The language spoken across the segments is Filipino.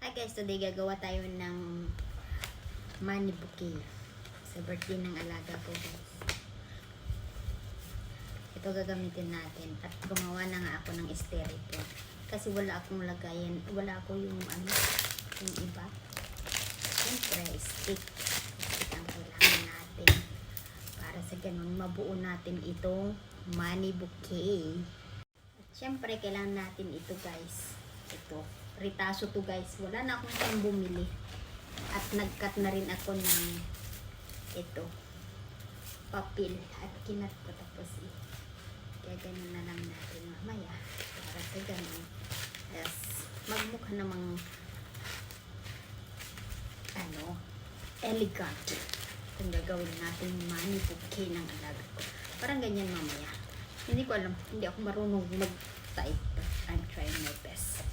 Hi guys, today gagawa tayo ng money bouquet sa birthday ng alaga ko guys. Ito gagamitin natin at gumawa na nga ako ng styrofoam kasi wala akong lagayan, wala ako yung yung iba. Siyempre stick ang kailangan natin para sa ganun mabuo natin itong money bouquet. At siyempre kailangan natin ito guys, ito ritaso to guys, wala na akong pang bumili at nagcut na rin ako ng ito papel at kinat ko, tapos kaya ganun na lang natin mamaya para sa ganun yes, magmukha namang elegant kung gagawin natin money bouquet ng alaga ko. Parang ganyan mamaya, hindi ko alam, hindi ako marunong mag-type but I'm trying my best.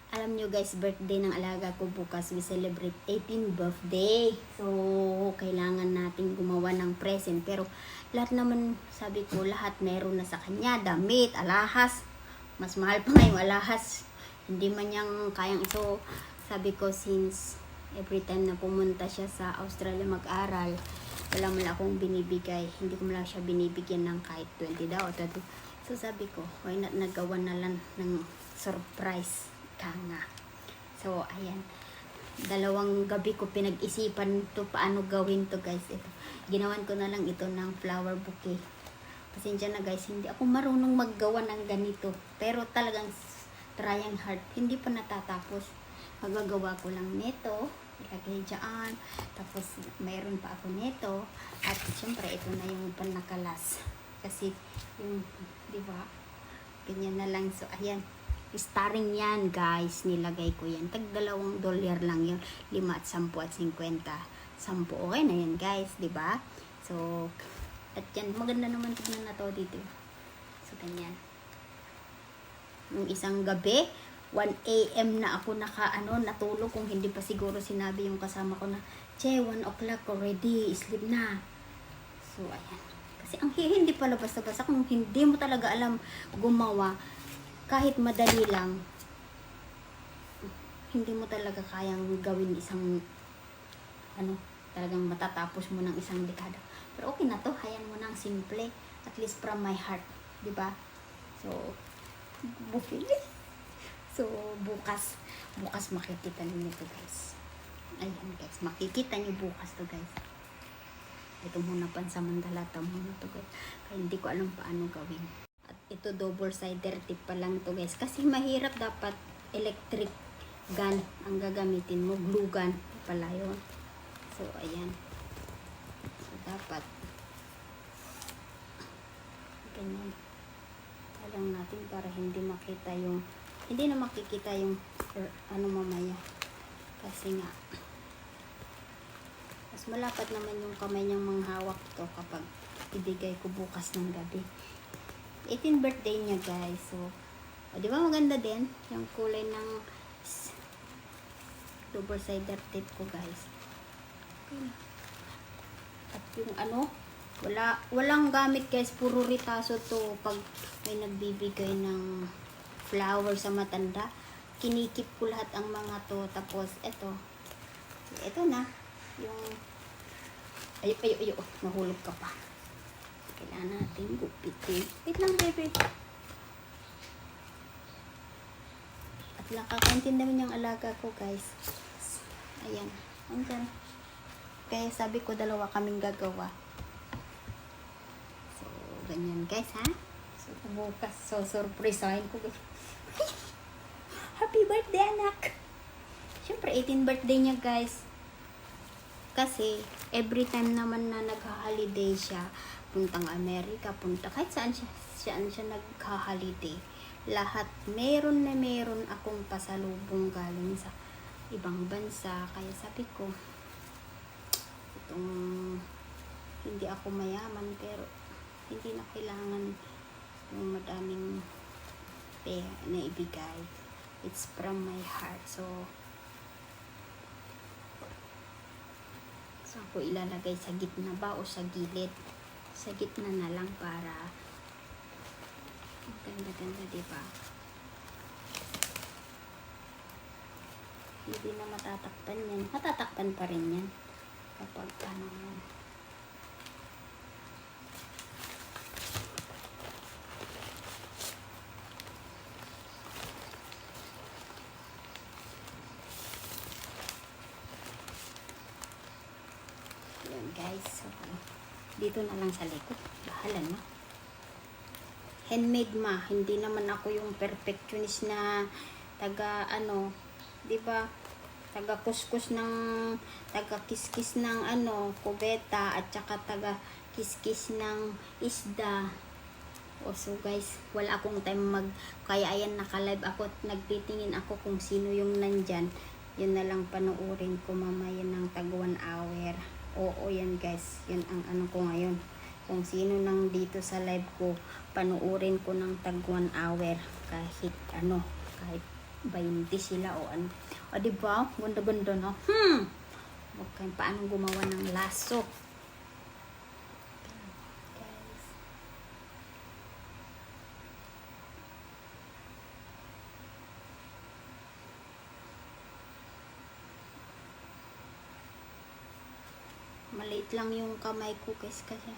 Alam nyo guys, birthday ng alaga ko bukas. We celebrate 18th birthday. So, kailangan natin gumawa ng present. Pero, lahat naman, sabi ko, lahat meron na sa kanya. Damit, alahas. Mas mahal pa nga yung alahas. Hindi man niyang kayang ito. Sabi ko, since every time na pumunta siya sa Australia mag-aral, wala mo lang akong binibigay. Hindi ko lang siya binibigyan ng kahit 20 daw. So, sabi ko, why not nagawa na lang ng surprise nga. So, ayan. Dalawang gabi ko pinag-isipan to paano gawin to guys. Ito. Ginawan ko na lang ito ng flower bouquet. Pasensya na guys, hindi ako marunong maggawa ng ganito. Pero talagang trying hard. Hindi pa natatapos. Magagawa ko lang nito. Ilagay dyan. Tapos, mayroon pa ako nito. At syempre, ito na yung panakalas. Kasi, yung, di ba? Ganyan na lang. So, ayan. Starring yan guys, nilagay ko yan tag $2 lang yun, 5 at 10 at 50, 10 okay na yan guys, di ba? So at yan, maganda naman tignan na to dito. So ganyan, nung isang gabi 1 AM na ako natulog, kung hindi pa siguro sinabi yung kasama ko na che 1 o'clock already, sleep na. So ayan, kasi ang hindi pala basta-basta kung hindi mo talaga alam gumawa. Kahit madali lang, hindi mo talaga kayang gawin isang, talagang matatapos mo ng isang dekada. Pero okay na to, hayaan mo ng simple, at least from my heart, di ba? So, so bukas makikita niyo to guys. Ayan guys, makikita niyo bukas to guys. Ito muna pansamantala, ito muna to guys. Kaya hindi ko alam paano gawin. At ito double-sided tip pa lang to guys. Kasi mahirap, dapat electric gun ang gagamitin mo. Glue gun pala yun. So, ayan. So, dapat ganyan. Alam natin para hindi makita yung, hindi na makikita yung mamaya. Kasi nga, mas malapad naman yung kamay niyang manghawak to kapag ibigay ko bukas ng gabi. 18th birthday niya guys. So, di ba maganda din yung kulay ng double-sided tape ko guys. Okay. At yung ano, walang gamit guys, puro ritaso to. Pag may nagbibigay ng flower sa matanda, kinikip ko lahat ang mga to. Tapos eto na yung ayo, nahulog ka pa. Kailangan natin gupitin. Wait lang baby. At nakakaintindi naman yung alaga ko guys. Ayan, andyan. Kaya sabi ko dalawa kaming gagawa. So, ganyan guys ha. So, bukas, so surprisein ko. Happy birthday anak! Siyempre, 18th birthday niya guys. Kasi, every time naman na nag-holiday siya, puntang Amerika, kahit saan siya nag-holiday. Lahat, meron akong pasalubong galing sa ibang bansa. Kaya sabi ko, hindi ako mayaman pero hindi na kailangan ng madaming pera na ibigay. It's from my heart. So ako ilalagay sa gitna ba o sa gilid? Sa gitna na lang para ganda-ganda, diba? Hindi na matatakpan yan. Matatakpan pa rin yan kapag yan guys. So, dito na lang sa likod. Bahala na. Handmade hindi naman ako yung perfectionist na taga diba? Taga kuskus ng taga kiskis ng kubeta at saka taga kiskis ng isda. So guys, wala akong time kaya ayan naka-live ako at nagtitingin ako kung sino yung nandyan. Yun na lang panoorin ko mamaya ng tag 1 hour. Oo yan guys, yun ang ko ngayon. Kung sino nang dito sa live ko, panoorin ko ng tag 1 hour kahit kahit 20 sila o ano. O diba? Ganda-ganda na. Okay, paano gumawa ng laso? Guys. Maliit lang yung kamay ko guys kasi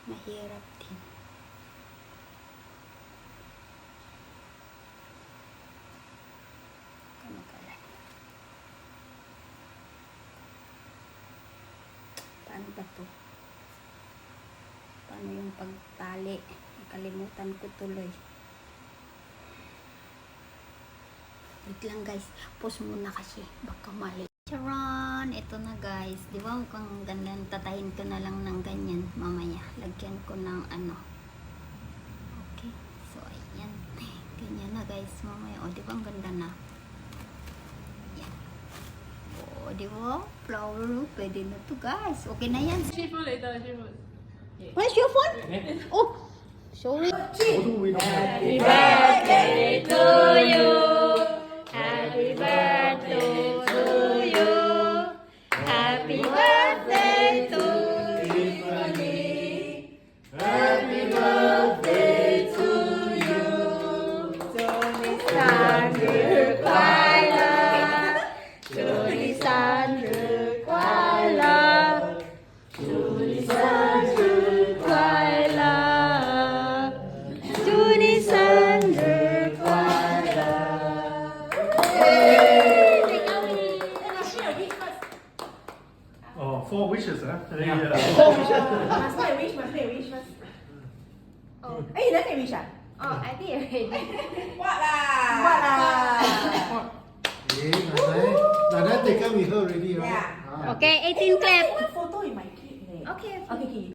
mahirap din. Paano ba to? Paano yung pagtali? Nakalimutan ko tuloy. Wait lang guys. Pause muna kasi. Baka mali. Charon! Ito na guys. Di ba kung ganda, tatayin ko na lang ng ganyan mamaya. Lagyan ko ng Okay. So, ayan. Ganyan na guys mamaya. O, di ba ang ganda na? O, di ba? Flower, pwede na to guys. Okay na yan. Chiffon later, chiffon. Where's your phone? Oh, sorry. Happy birthday to you. Happy birthday to you. Happy birthday to Tiffany. Happy birthday to you. Johnny Sander Kwaila. Johnny Sander Kwaila. Johnny Sander Kwaila. Johnny Sander Kwaila. Oh, 4 wishes, huh? Must make a wish first. Oh. Eh, you never make a wish ah? Oh, I did already. What lah? Nana taken with her already, right? Yeah. Ah. Okay, 18 clap. One photo in my clip. Okay. Okay.